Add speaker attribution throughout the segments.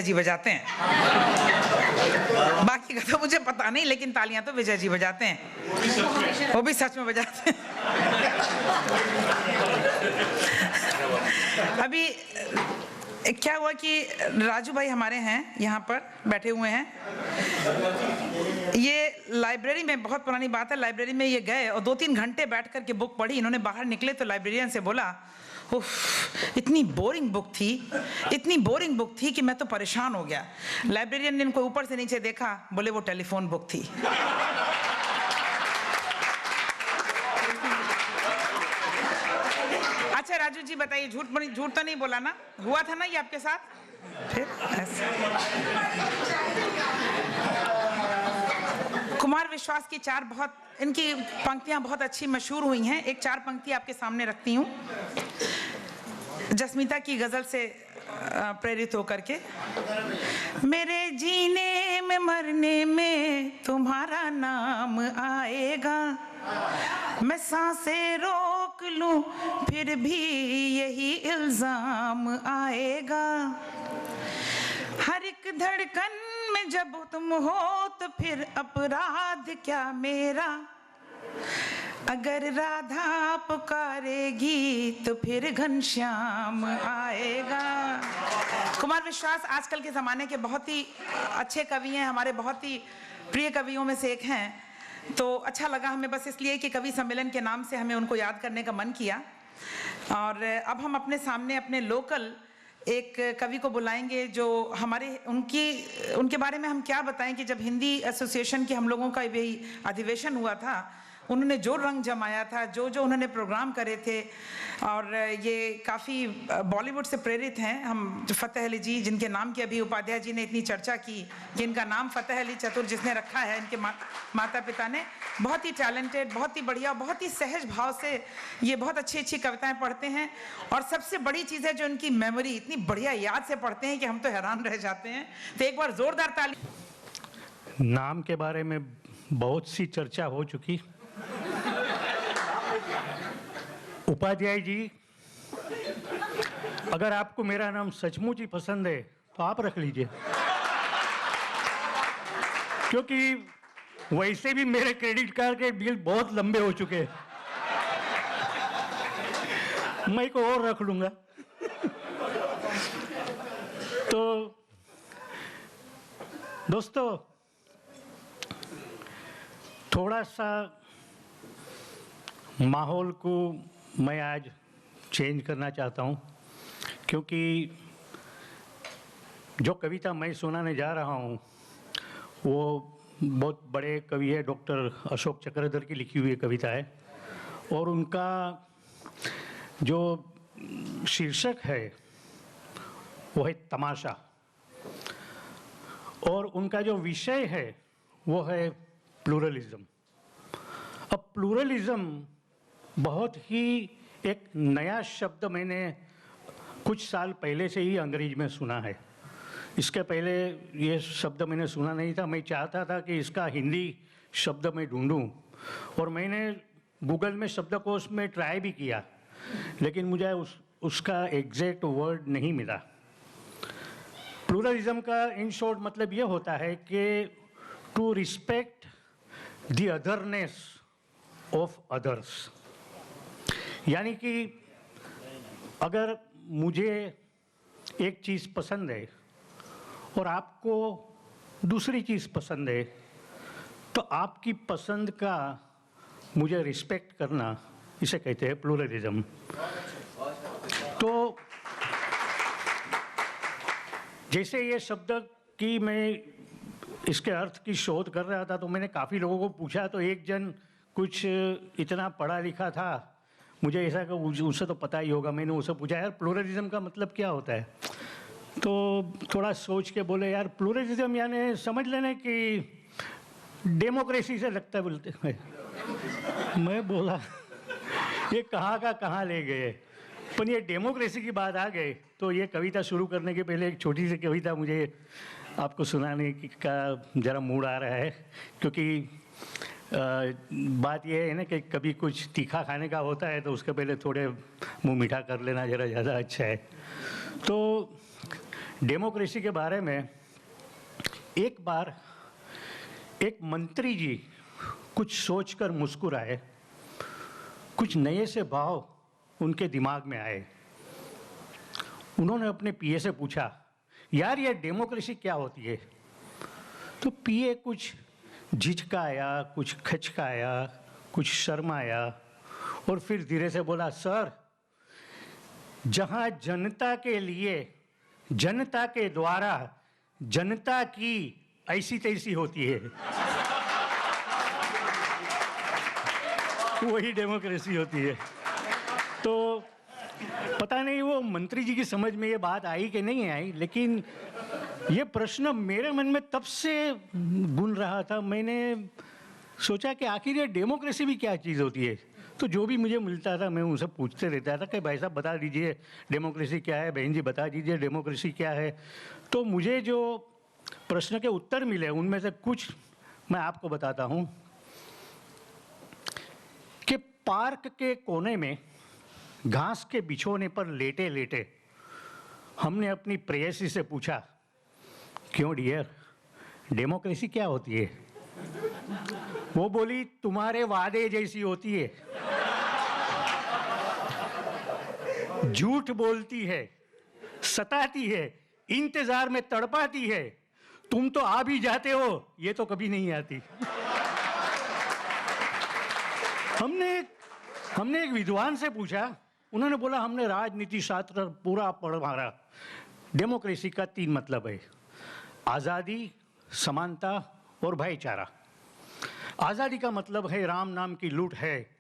Speaker 1: जी बजाते हैं। बाकी का तो मुझे पता नहीं, लेकिन तालियां तो विजय जी बजाते हैं, वो भी सच में बजाते हैं। अभी क्या हुआ कि राजू भाई हमारे हैं यहाँ पर बैठे हुए हैं। ये लाइब्रेरी में, बहुत पुरानी बात है, लाइब्रेरी में ये गए और 2-3 घंटे बैठ कर के बुक पढ़ी। इन्होंने बाहर निकले तो लाइब्रेरियन से बोला, उफ, इतनी बोरिंग बुक थी, इतनी बोरिंग बुक थी कि मैं तो परेशान हो गया। लाइब्रेरियन ने इनको ऊपर से नीचे देखा, बोले वो टेलीफोन बुक थी। अच्छा राजू जी बताइए, झूठ तो नहीं बोला ना? हुआ था ना ये आपके साथ? फिर ऐसा कुमार विश्वास की इनकी पंक्तियां बहुत अच्छी मशहूर हुई हैं। एक 4 पंक्ति आपके सामने रखती हूँ, जसमीता की गजल से प्रेरित होकर के। मेरे जीने में मरने में तुम्हारा नाम आएगा, मैं सांसें रोक लूं फिर भी यही इल्जाम आएगा। हर एक धड़कन में जब तुम हो तो फिर अपराध क्या मेरा, अगर राधा पुकारेगी तो फिर घनश्याम आएगा। कुमार विश्वास आजकल के ज़माने के बहुत ही अच्छे कवि हैं, हमारे बहुत ही प्रिय कवियों में से एक हैं। तो अच्छा लगा हमें, बस इसलिए कि कवि सम्मेलन के नाम से हमें उनको याद करने का मन किया। और अब हम अपने सामने अपने लोकल एक कवि को बुलाएंगे, जो उनके बारे में हम क्या बताएं कि जब हिंदी एसोसिएशन के हम लोगों का भी अधिवेशन हुआ था, उन्होंने जो रंग जमाया था, जो उन्होंने प्रोग्राम करे थे, और ये काफ़ी बॉलीवुड से प्रेरित हैं। हम जो फ़तेह अली जी, जिनके नाम की अभी उपाध्याय जी ने इतनी चर्चा की, जिनका नाम फ़तेह अली चतुर जिसने रखा है, इनके माता पिता ने, बहुत ही टैलेंटेड, बहुत ही बढ़िया, बहुत ही सहज भाव से ये बहुत अच्छी कविताएँ पढ़ते हैं। और सबसे बड़ी चीज़ है जो इनकी मेमोरी, इतनी बढ़िया याद से पढ़ते हैं कि हम तो हैरान रह जाते हैं। तो एक बार ज़ोरदार ताली।
Speaker 2: नाम के बारे में बहुत सी चर्चा हो चुकी। उपाध्याय जी, अगर आपको मेरा नाम सचमुच ही पसंद है तो आप रख लीजिए, क्योंकि वैसे भी मेरे क्रेडिट कार्ड के बिल बहुत लंबे हो चुके हैं, मैं को और रख लूंगा। तो दोस्तों, थोड़ा सा माहौल को मैं आज चेंज करना चाहता हूँ, क्योंकि जो कविता मैं सुनाने जा रहा हूँ वो बहुत बड़े कवि है, डॉक्टर अशोक चक्रधर की लिखी हुई कविता है। और उनका जो शीर्षक है वो है तमाशा, और उनका जो विषय है वो है प्लूरलिज्म। अब प्लूरलिज्म बहुत ही एक नया शब्द मैंने कुछ साल पहले से ही अंग्रेजी में सुना है। इसके पहले ये शब्द मैंने सुना नहीं था। मैं चाहता था कि इसका हिंदी शब्द मैं ढूंढूं, और मैंने गूगल में शब्दकोश में ट्राई भी किया, लेकिन मुझे उसका एग्जैक्ट वर्ड नहीं मिला। प्लूरलिज्म का इन शॉर्ट मतलब ये होता है कि to respect the otherness of others, यानी कि अगर मुझे एक चीज़ पसंद है और आपको दूसरी चीज़ पसंद है, तो आपकी पसंद का मुझे रिस्पेक्ट करना, इसे कहते हैं प्लूरलिज्म। तो जैसे ये शब्द की मैं इसके अर्थ की शोध कर रहा था, तो मैंने काफ़ी लोगों को पूछा, तो एक जन कुछ इतना पढ़ा लिखा था, मुझे ऐसा कि उसे तो पता ही होगा, मैंने उसे पूछा, यार प्लूरलिज्म का मतलब क्या होता है? तो थोड़ा सोच के बोले, यार प्लूरलिज्म यानी समझ लेने कि डेमोक्रेसी से लगता है, बोलते हैं। मैं बोला ये कहाँ का कहाँ ले गए, पर ये डेमोक्रेसी की बात आ गई। तो ये कविता शुरू करने के पहले एक छोटी सी कविता मुझे आपको सुनाने का ज़रा मूड आ रहा है, क्योंकि बात यह है ना कि कभी कुछ तीखा खाने का होता है तो उसके पहले थोड़े मुंह मीठा कर लेना ज़रा ज़्यादा अच्छा है। तो डेमोक्रेसी के बारे में एक बार एक मंत्री जी कुछ सोचकर मुस्कुराए, कुछ नए से भाव उनके दिमाग में आए। उन्होंने अपने पीए से पूछा, यार ये डेमोक्रेसी क्या होती है? तो पीए कुछ झिझकाया, कुछ खचकाया, कुछ शर्माया और फिर धीरे से बोला, सर, जहां जनता के लिए, जनता के द्वारा जनता की ऐसी तैसी होती है, वही डेमोक्रेसी होती है। तो पता नहीं वो मंत्री जी की समझ में ये बात आई कि नहीं आई, लेकिन ये प्रश्न मेरे मन में तब से गुन रहा था। मैंने सोचा कि आखिर ये डेमोक्रेसी भी क्या चीज़ होती है। तो जो भी मुझे मिलता था मैं उनसे पूछते रहता था कि भाई साहब बता दीजिए डेमोक्रेसी क्या है, बहन जी बता दीजिए डेमोक्रेसी क्या है। तो मुझे जो प्रश्न के उत्तर मिले उनमें से कुछ मैं आपको बताता हूँ कि पार्क के कोने में घास के बिछोने पर लेटे लेटे हमने अपनी प्रेयसी से पूछा, क्यों डियर, डेमोक्रेसी क्या होती है? वो बोली, तुम्हारे वादे जैसी होती है, झूठ बोलती है, सताती है, इंतजार में तड़पाती है, तुम तो आ भी जाते हो, ये तो कभी नहीं आती। हमने एक विद्वान से पूछा, उन्होंने बोला हमने राजनीति शास्त्र पूरा पढ़ मारा। डेमोक्रेसी का 3 मतलब है, आज़ादी, समानता और भाईचारा। आज़ादी का मतलब है राम नाम की लूट है,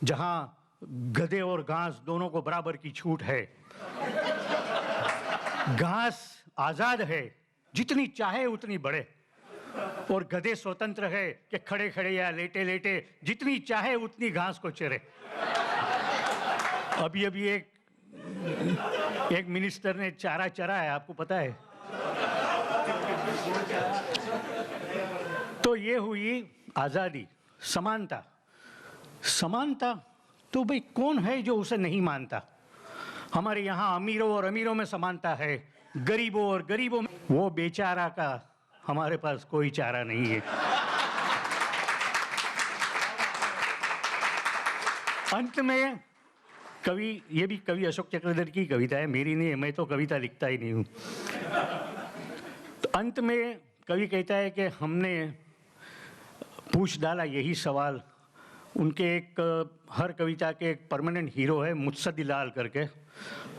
Speaker 2: जहां गधे और घास दोनों को बराबर की छूट है। घास आज़ाद है, जितनी चाहे उतनी बढ़े, और गधे स्वतंत्र है कि खड़े खड़े या लेटे लेटे जितनी चाहे उतनी घास को चरे। अभी एक मिनिस्टर ने चारा चरा है, आपको पता है। तो ये हुई आज़ादी। समानता, समानता तो भाई कौन है जो उसे नहीं मानता? हमारे यहाँ अमीरों और अमीरों में समानता है, गरीबों और गरीबों में। वो बेचारा का हमारे पास कोई चारा नहीं है। अंत में कवि, ये भी कवि अशोक चक्रधर की कविता है, मेरी नहीं है, मैं तो कविता लिखता ही नहीं हूँ। तो अंत में कवि कहता है कि हमने पूछ डाला यही सवाल। उनके एक हर कविता के एक परमानेंट हीरो है मुत्सदी लाल करके।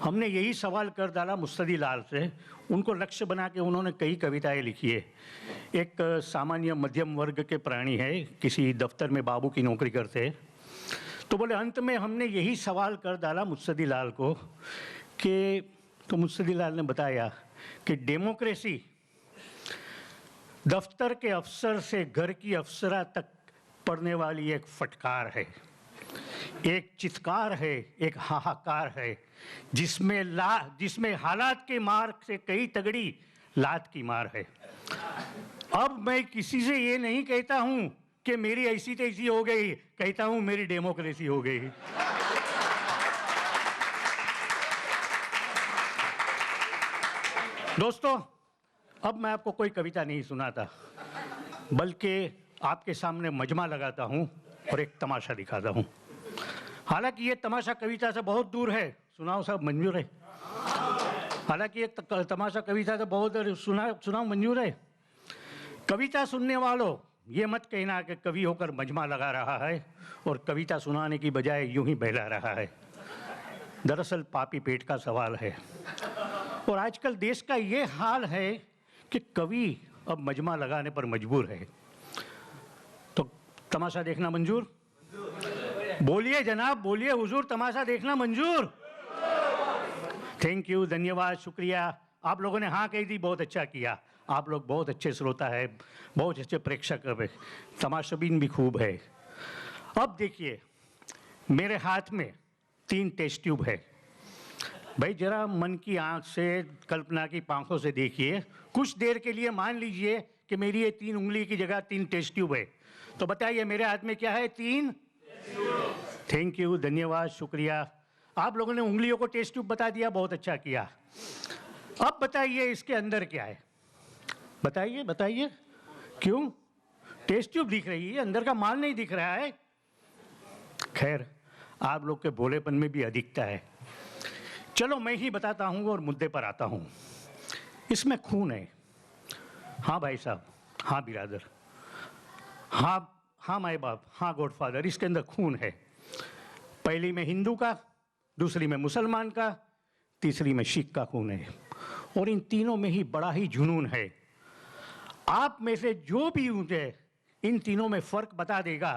Speaker 2: हमने यही सवाल कर डाला मुत्सदी लाल से, उनको लक्ष्य बना के उन्होंने कई कविताएं लिखी है। एक सामान्य मध्यम वर्ग के प्राणी है, किसी दफ्तर में बाबू की नौकरी करते हैं। तो बोले अंत में हमने यही सवाल कर डाला मुत्सदी लाल को कि, तो मुत्सदी लाल ने बताया कि डेमोक्रेसी दफ्तर के अफसर से घर की अफसरा तक पड़ने वाली एक फटकार है, एक चित्कार है, एक हाहाकार है, जिसमें हालात के मार से कई तगड़ी लात की मार है। अब मैं किसी से ये नहीं कहता हूं कि मेरी ऐसी तैसी हो गई, कहता हूं मेरी डेमोक्रेसी हो गई। दोस्तों, अब मैं आपको कोई कविता नहीं सुनाता, बल्कि आपके सामने मजमा लगाता हूं और एक तमाशा दिखाता हूं। हालांकि ये तमाशा कविता से बहुत दूर है, सुनाओ साहब, मंजूर है? हालांकि ये तमाशा कविता से बहुत सुनाओ, मंजूर है? कविता सुनने वालों, ये मत कहना कि कवि होकर मजमा लगा रहा है और कविता सुनाने की बजाय यूं ही बहला रहा है। दरअसल पापी पेट का सवाल है, और आजकल देश का ये हाल है कि कवि अब मजमा लगाने पर मजबूर है। तो तमाशा देखना मंजूर? बोलिए जनाब, बोलिए हुजूर, तमाशा देखना मंजूर? थैंक यू, धन्यवाद, शुक्रिया। आप लोगों ने हाँ कही थी, बहुत अच्छा किया। आप लोग बहुत अच्छे श्रोता है, बहुत अच्छे प्रेक्षक है, तमाशाबीन भी खूब है। अब देखिए, मेरे हाथ में 3 टेस्ट ट्यूब है। भाई जरा मन की आंख से, कल्पना की पांखों से देखिए। कुछ देर के लिए मान लीजिए कि मेरी ये 3 उंगली की जगह 3 टेस्ट ट्यूब है। तो बताइए मेरे हाथ में क्या है? 3। थैंक यू, धन्यवाद, शुक्रिया। आप लोगों ने उंगलियों को टेस्ट ट्यूब बता दिया, बहुत अच्छा किया। अब बताइए इसके अंदर क्या है? बताइए बताइए, क्यों? टेस्ट ट्यूब दिख रही है, अंदर का माल नहीं दिख रहा है। खैर, आप लोग के भोलेपन में भी अधिकता है। चलो मैं ही बताता हूँ और मुद्दे पर आता हूँ। इसमें खून है। हाँ भाई साहब, हाँ बिरादर, हाँ माए बाप, हाँ गॉडफादर, इसके अंदर खून है। पहली में हिंदू का, दूसरी में मुसलमान का, तीसरी में सिख का खून है। और इन तीनों में ही बड़ा ही जुनून है। आप में से जो भी मुझे इन तीनों में फर्क बता देगा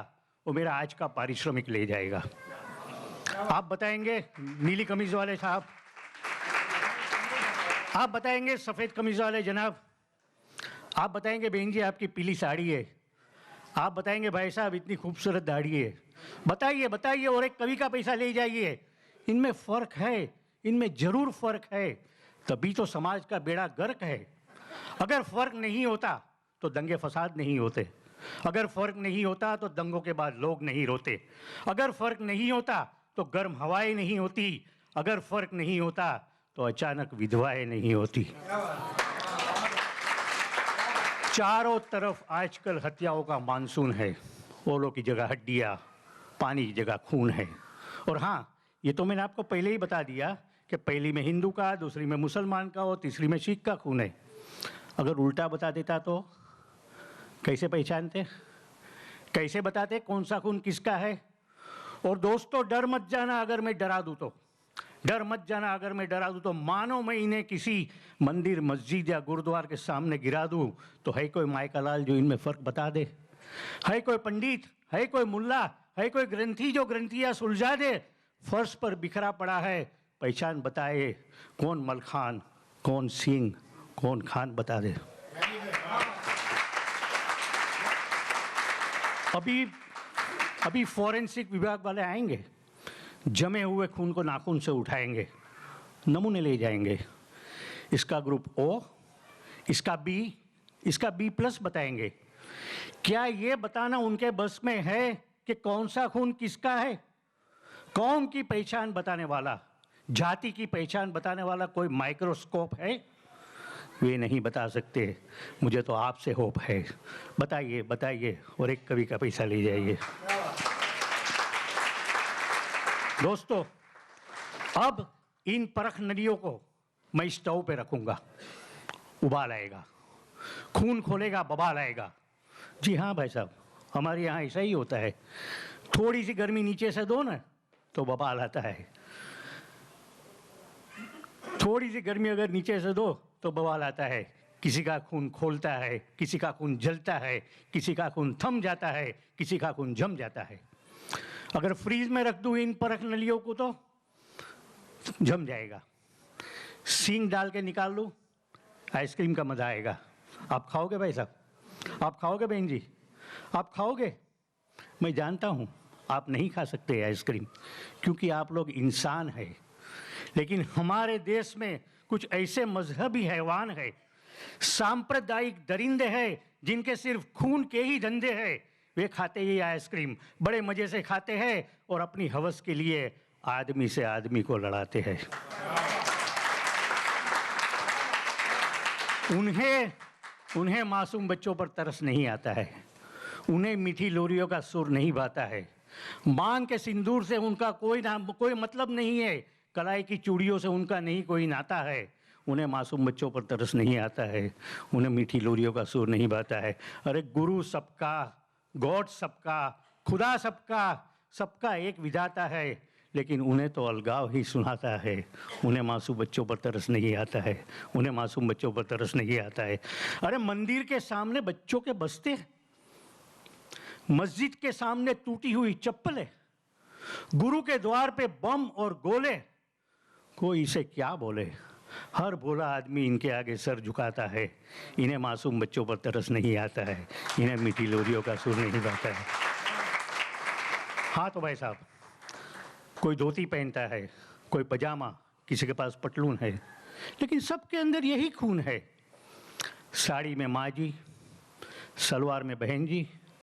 Speaker 2: वो मेरा आज का पारिश्रमिक ले जाएगा। आप बताएंगे नीली कमीज वाले साहब, आप बताएंगे सफेद कमीज वाले जनाब, आप बताएंगे बहन जी आपकी पीली साड़ी है, आप बताएंगे भाई साहब इतनी खूबसूरत दाढ़ी है। बताइए बताइए, और एक कवि का पैसा ले जाइए। इनमें फर्क है, इनमें जरूर फर्क है, तभी तो समाज का बेड़ा गर्क है। अगर फर्क नहीं होता तो दंगे फसाद नहीं होते। अगर फर्क नहीं होता तो दंगों के बाद लोग नहीं रोते। अगर फर्क नहीं होता तो गर्म हवाएं नहीं होती। अगर फर्क नहीं होता तो अचानक विधवाएं नहीं होती। चारों तरफ आजकल हत्याओं का मानसून है। ओलों की जगह हड्डियां, पानी की जगह खून है। और हाँ, ये तो मैंने आपको पहले ही बता दिया कि पहली में हिंदू का, दूसरी में मुसलमान का और तीसरी में सिख का खून है। अगर उल्टा बता देता तो कैसे पहचानते, कैसे बताते कौन सा खून किसका है? और दोस्तों, डर मत जाना अगर मैं डरा दूं तो, डर मत जाना अगर मैं डरा दूं तो मानो मैं इन्हें किसी मंदिर, मस्जिद या गुरुद्वार के सामने गिरा दूं तो है कोई माई का लाल जो इनमें फर्क बता दे? है कोई पंडित, है कोई मुल्ला, है कोई ग्रंथी जो ग्रंथियां सुलझा दे? फर्श पर बिखरा पड़ा है, पहचान बताए कौन मलखान, कौन सिंह, कौन खान, बता दे। अभी फॉरेंसिक विभाग वाले आएंगे, जमे हुए खून को नाखून से उठाएंगे, नमूने ले जाएंगे। इसका ग्रुप ओ, इसका बी प्लस बताएंगे। क्या ये बताना उनके बस में है कि कौन सा खून किसका है? कौम की पहचान बताने वाला, जाति की पहचान बताने वाला कोई माइक्रोस्कोप है? वे नहीं बता सकते। मुझे तो आपसे होप है। बताइए बताइए, और एक कवि का पैसा ले जाइए। दोस्तों, अब इन परख नदियों को मैं स्टोव पे रखूंगा, उबाल आएगा, खून खोलेगा, बवाल आएगा। जी हाँ भाई साहब, हमारे यहाँ ऐसा ही होता है। थोड़ी सी गर्मी नीचे से दो ना तो बवाल आता है। थोड़ी सी गर्मी अगर नीचे से दो तो बवाल आता है। किसी का खून खोलता है, किसी का खून जलता है, किसी का खून थम जाता है, किसी का खून जम जाता है। अगर फ्रीज में रख दूं इन परख नलियों को तो जम जाएगा। सींग डाल के निकाल लूं, आइसक्रीम का मजा आएगा। आप खाओगे भाई साहब? आप खाओगे बहन जी? आप खाओगे? मैं जानता हूं आप नहीं खा सकते आइसक्रीम, क्योंकि आप लोग इंसान हैं। लेकिन हमारे देश में कुछ ऐसे मजहबी हैवान हैं, सांप्रदायिक दरिंदे हैं, जिनके सिर्फ खून के ही धंधे हैं। वे खाते ही आइसक्रीम, बड़े मजे से खाते हैं और अपनी हवस के लिए आदमी से आदमी को लड़ाते हैं। उन्हें मासूम बच्चों पर तरस नहीं आता है। उन्हें मीठी लोरियों का सुर नहीं भाता है। मांग के सिंदूर से उनका कोई मतलब नहीं है। कलाई की चूड़ियों से उनका नहीं कोई नाता है। उन्हें मासूम बच्चों पर तरस नहीं आता है। उन्हें मीठी लोरियों का सुर नहीं भाता है। अरे गुरु सबका, गॉड सबका, खुदा सबका, सबका एक विधाता है, लेकिन उन्हें तो अलगाव ही सुनाता है। उन्हें मासूम बच्चों पर तरस नहीं आता है। उन्हें मासूम बच्चों पर तरस नहीं आता है। अरे मंदिर के सामने बच्चों के बस्ते, मस्जिद के सामने टूटी हुई चप्पलें, गुरु के द्वार पे बम और गोले, कोई इसे क्या बोले। हर भोला आदमी इनके आगे सर झुकाता है। इन्हें मासूम बच्चों पर तरस नहीं आता है। इन्हें मीठी लोरियों का सुर नहीं भाता है। हाँ तो भाई साहब, कोई धोती पहनता है, कोई पजामा, किसी के पास पटलून है, लेकिन सबके अंदर यही खून है। साड़ी में माँ जी, सलवार में बहन जी,